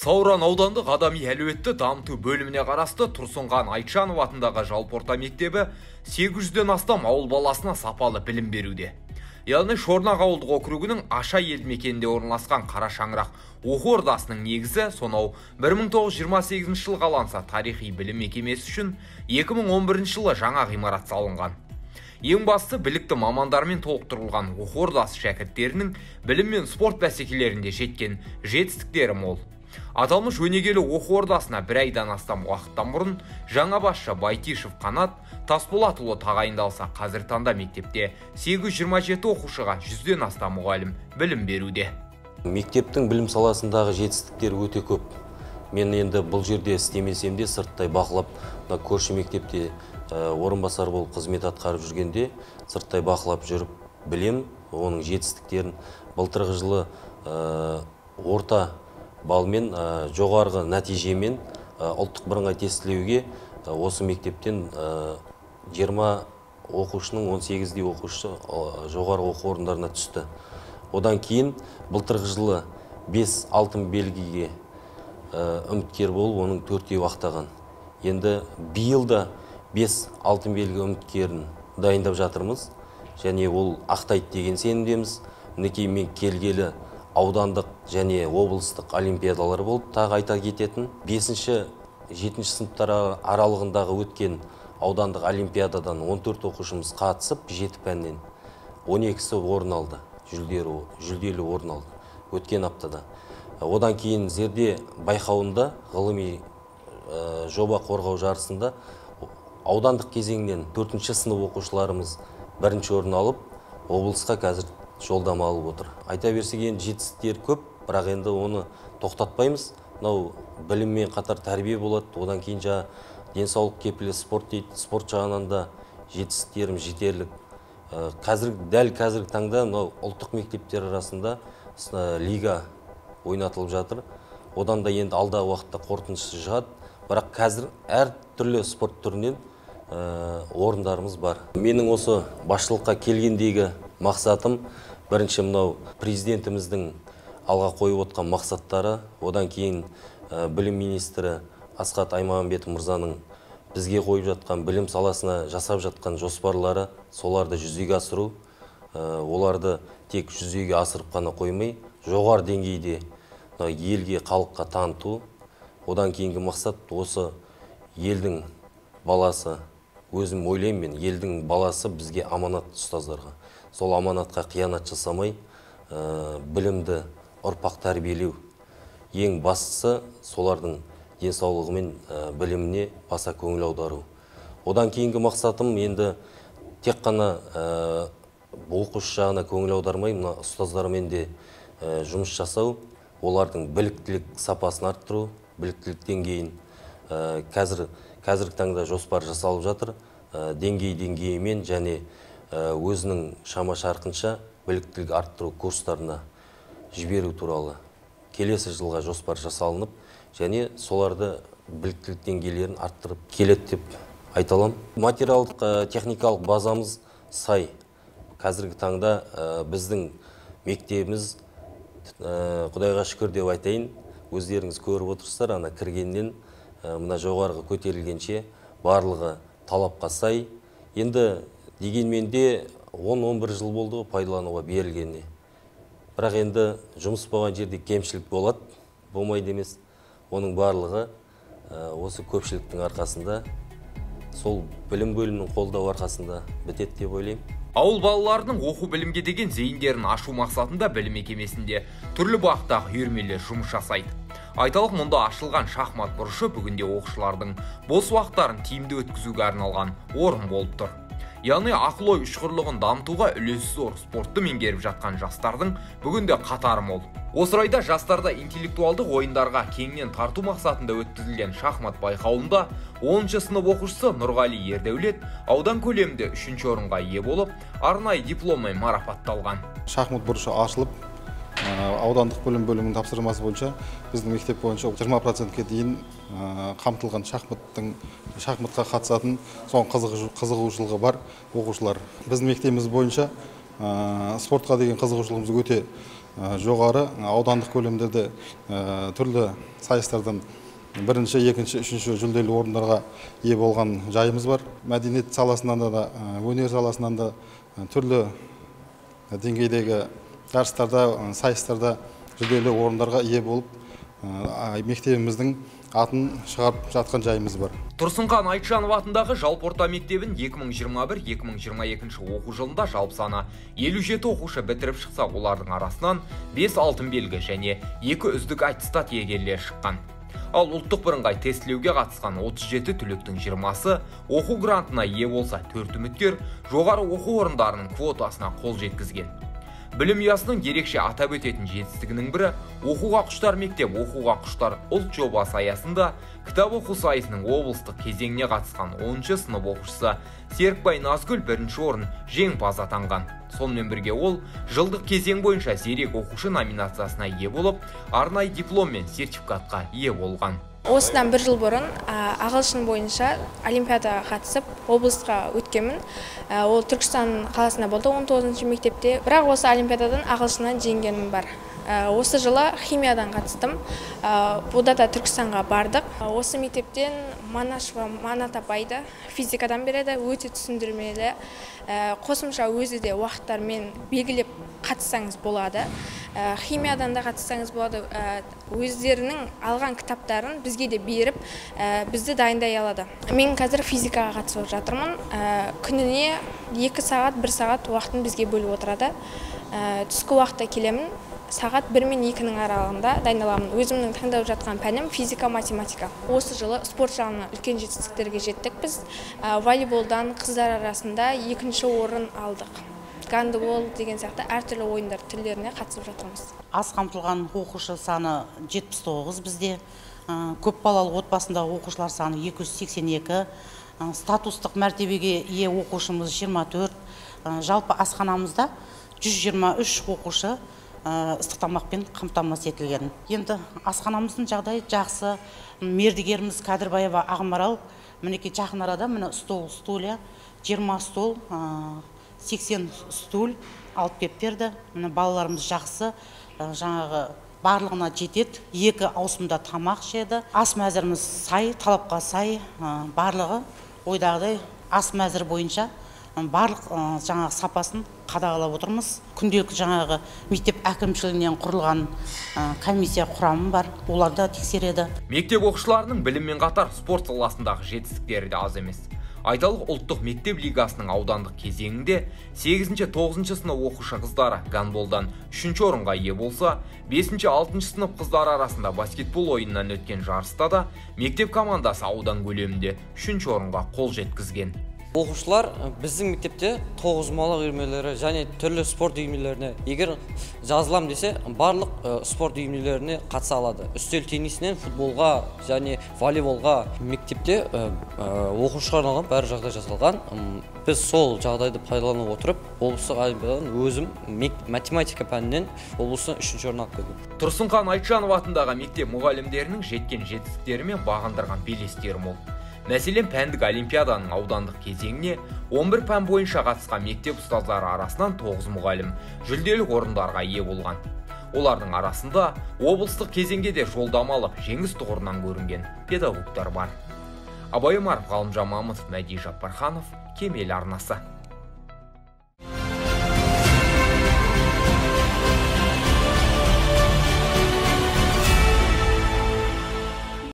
Сауран аудандық адами әлеуетті дамыту бөліміне қарасты Тұрсынхан Айтжанов атындағы жалпы орта мектебі 800-ден астам ауыл баласына сапалы білім беруде. Яғни Шорнақ ауылдық округінің Аша елді мекенінде орналасқан Қара Шаңырақ оқу ордасының негізі сонау 1928 жылы қаланса тарихи білім мекемесі үшін 2011 жылы жаңа ғимарат салынған. Ең басты білікті мамандармен толықтырылған оқу ордасы шәкірттерінің білім мен спорт бәсекелерінде жеткен жетістіктері мол. Аталмыш өнегелі оқу ордасына бір айдан астам уақыттан бұрын жаңа басшы Байтишев Қанат Тасболатұлы тағайындалса, қазір таңда мектепте 827 оқушыға 100-ден астам мұғалім білім беруде. Мектептің білім саласындағы жетістіктері өте көп. Мен енді бұл жерде істемесем де сырттай бақылап, көрші мектепте орынбасар болып қызмет атқарып жүргенде сырттай бақылап жүріп білем оның жетістіктерін. Былтырғы жылы орта балмен жоғарғы нәтижемен ұлттық бірыңғай тестілеуге осы мектептен 20 оқушының 18-дей оқушы жоғарғы оқу орындарына түсті. Одан кейін былтырғы жылы 5 алтын белгіге үміткер болып, оның 4-еуі ақтаған. Енді биылда 5 алтын белгі үміткерін дайындап жатырмыз, және ол ақтайды деген сенімдеміз. Мінекей мен келгелі аудандық және облыстық олимпиадалар болып тағы айта кететін. 5-7 сыныптар аралығындағы өткен аудандық олимпиададан 14 оқушымыз қатысып, 7 пәннен 12-сі орын алды, жүлделі орын алды өткен аптада. Одан кейін зерде байқауында ғылыми жоба қорғау жарысында аудандық кезеңнен 4-ші сынып оқушыларымыз 1-ші орын алып, облысқа қазір жолдама алып отыр. Айта берсек енді жетістіктер көп, бірақ енді оны тоқтатпаймыз. Мынау біліммен қатар тәрбие болады. Одан кейін денсаулық кепілі спорт дейді. Спорт жағынан да жетістіктерім жетерлік. Дәл қазіргі таңда мынау ұлттық мектептер арасында лига ойнатылып жатыр. Одан да енді алдағы уақытта қорытындысы шығады. Бірақ қазір әр түрлі спорт түрінен орындарымыз бар. Менің осы басшылыққа келгендегі мақсатым бірінші мынау президентіміздің алға қойып отқан мақсаттары, одан кейін білім министрі Асхат Аймағамбетов мырзаның бізге қойып жатқан білім саласына жасап жатқан жоспарлары, соларды жүзеге асыру, оларды тек жүзеге асырып қана қоймай, жоғары деңгейде елге, халыққа таныту. Одан кейінгі мақсат осы елдің баласы, өзім ойлаймын, елдің баласы бізге аманат ұстаздарға. Сол аманатқа қиянат жасамай, білімді ұрпақ тәрбиелеу. Ең бастысы солардың денсаулығы мен біліміне баса көңіл аудару. Одан кейінгі мақсатым енді тек қана оқушы жағына көңіл аудармай, мына ұстаздармен де жұмыс жасау, олардың біліктілік сапасын арттыру, біліктілік деңгейін қазіргі таңда жоспар жасалып жатыр. Деңгейімен және өзінің шама шарқынша біліктілік арттыру курстарына жіберу туралы келесі жылға жоспар жасалынып, және соларды біліктілік деңгейлерін арттырып келеді деп айта аламын. Материалдық техникалық базамыз сай. Қазіргі таңда біздің мектебіміз, Құдайға шүкір деп айтайын, өздеріңіз көріп отырсыздар, ана кіргеннен мына жоғарғы көтерілгенше барлығы талапқа сай. Енді дегенмен де 10-11 жыл болды пайдалануға берілгеніне. Бірақ енді жұмыс болған жерде кемшілік болады, болмайды емес. Оның барлығы осы көпшіліктің арқасында, сол білім бөлімінің қолдау арқасында бітеді деп ойлаймын. Ауыл балаларының оқу білімге деген зейіндерін ашу мақсатында білім мекемесінде түрлі бағыттағы үйірмелер жұмыс жасайды. Айталық, мұнда ашылған шахмат бұрышы бүгінде оқушылардың бос уақыттарын тиімді өткізуге арналған орын болып тұр. Яғни ақыл-ой үшқырлығын дамытуға үлесі зор спортты меңгеріп жатқан жастардың бүгінде қатары мол. Осы орайда жастарда интеллектуалдық ойындарға кеңінен тарту мақсатында өткізілген шахмат байқауында 10-шы сынып оқушысы Нұрғали Ердәулет аудан көлемінде 3-ші орынға ие болып, арнайы дипломмен марапатталған. Шахмат бұрышы ашылып, аудандық білім бөлімінің тапсырмасы бойынша біздің мектеп бойынша 20%-ке дейін қамтылған шахматқа қатысатын соң қызығушылығы бар оқушылар. Біздің мектебіміз бойынша спортқа деген қызығушылығымыз өте жоғары аудандық көлемдерде түрлі сайыстардан бірінші, екінші, үшінші жүлделі орындарға ие болған жайымыз бар. Мәдениет саласынан да, өнер саласынан да түрлі деңгейдегі жарыстарда, сайыстарда жүлделі орындарға ие болып, мектебіміздің атын шығарып жатқан жайымыз бар. Тұрсынхан Айтжанов атындағы жалпы орта мектебін 2021-2022 оқу жылында жалпы саны 57 оқушы бітіріп шықса, олардың арасынан 5 алтын белгі және 2 үздік аттестат иегерлері шыққан. Ал ұлттық бірыңғай тестілеуге қатысқан 37 түлектің 20-сы оқу грантына ие болса, 4 үміткер жоғары оқу орындарының квотасына қол жеткізген. Білім ұясының ерекше атап өтетін жетістігінің бірі оқуға құштар мектеп, оқуға құштар ұлт жобасы аясында кітап оқу сайысының облыстық кезеңіне қатысқан 10-шы сынып оқушысы Серікбай Назгүл бірінші орын жеңімпаз атанған. Сонымен бірге ол жылдық кезең бойынша зерек оқушы номинациясына ие болып, арнайы диплом мен сертификатқа ие болған. Осыдан бір жыл бұрын ағылшын бойынша олимпиадаға қатысып, облысқа өткенмін. Ол Түркістан қаласында болды, 19-ші мектепте. Бірақ осы олимпиададан ағылшыннан жеңгенім бар. Осы жылы химиядан қатыстым. Бұда да Түркістанға бардық. Осы мектептен Манашева Манат апайды физикадан береді, өте түсіндірмелі. Қосымша өзі де уақыттармен белгілеп қатыссаңыз болады. Химиядан да қатыссаңыз болады. Өздерінің алған кітаптарын бізге де беріп, бізді дайындай алады. Мен қазір физикаға қатысып жатырмын. Күніне 2 сағат, 1 сағат уақытын бізге бөліп отырады. Түскі уақытта келемін. Сағат 1 мен 2-нің аралығында дайындаламын. Өзімнің таңдап жатқан пәнім физика, математика. Осы жылы спорт жағынан үлкен жетістіктерге жеттік біз. Волейболдан қыздар арасында 2-ші орын алдық. Гандбол деген сияқты әртүрлі ойындар түрлеріне қатысып жатырмыз. Аз қамтылған оқушы саны 79 бізде. Көп балалы отбасындағы оқушылар саны 282. Статустық мәртебеге ие оқушымыз 24. Жалпы асханамызда 123 оқушы ыстық тамақпен қамтамасыз етілген. Енді асханамыздың жағдайы жақсы. Мердігеріміз Кәдірбаева Ағымарал мінекей жақын арада міне стулья 20 стол, 80 стул алып кеп берді. Міне балаларымыз жақсы, жаңағы барлығына жетеді. 2 ауысымда тамақ жеді. Ас мәзіріміз сай, талапқа сай, барлығы ойдағыдай ас мәзір бойынша барлық жаңағы сапасын қадағалап отырмыз. Күнделікті жаңағы мектеп әкімшілігінен құрылған комиссия құрамы бар, олар да тексереді. Мектеп оқушыларының біліммен қатар спорт саласындағы жетістіктері де аз емес. Айталық ұлттық мектеп лигасының аудандық кезеңінде 8-9 сынып оқушы қыздары гандболдан 3-ші орынға ие болса, 5-6 сынып қыздары арасында баскетбол ойынынан өткен жарыста да мектеп командасы аудан көлемінде 3-ші орынға қол жеткізген. Оқушылар біздің мектепте тоғызқұмалақ үйірмелері және түрлі спорт үйірмелеріне егер жазылам десе, барлық спорт үйірмелеріне қатыса алады. Үстел теннисінен футболға және волейболға мектепте оқушыларға арналған бәрі жағдай жасалған. Біз сол жағдайды пайдаланып отырып, облыстық олимпиададан өзім математика пәнінен облыстың 3-ші орын алып келдім. Тұрсынхан Айтжанов атындағы мектеп мұғалімдерінің жеткен жетістіктері мен бағындырған белестері мол. Мәселен, пәндік олимпиаданың аудандық кезеңіне 11 пән бойынша қатысқан мектеп ұстаздары арасынан 9 мұғалім жүлделік орындарға ие болған. Олардың арасында облыстық кезеңге де жолдама алып, жеңіс тұғырынан көрінген педагогтар бар. Абай Омаров, Ғалымжан Мамытов, Мәди Жаппарханов, Кемел арнасы.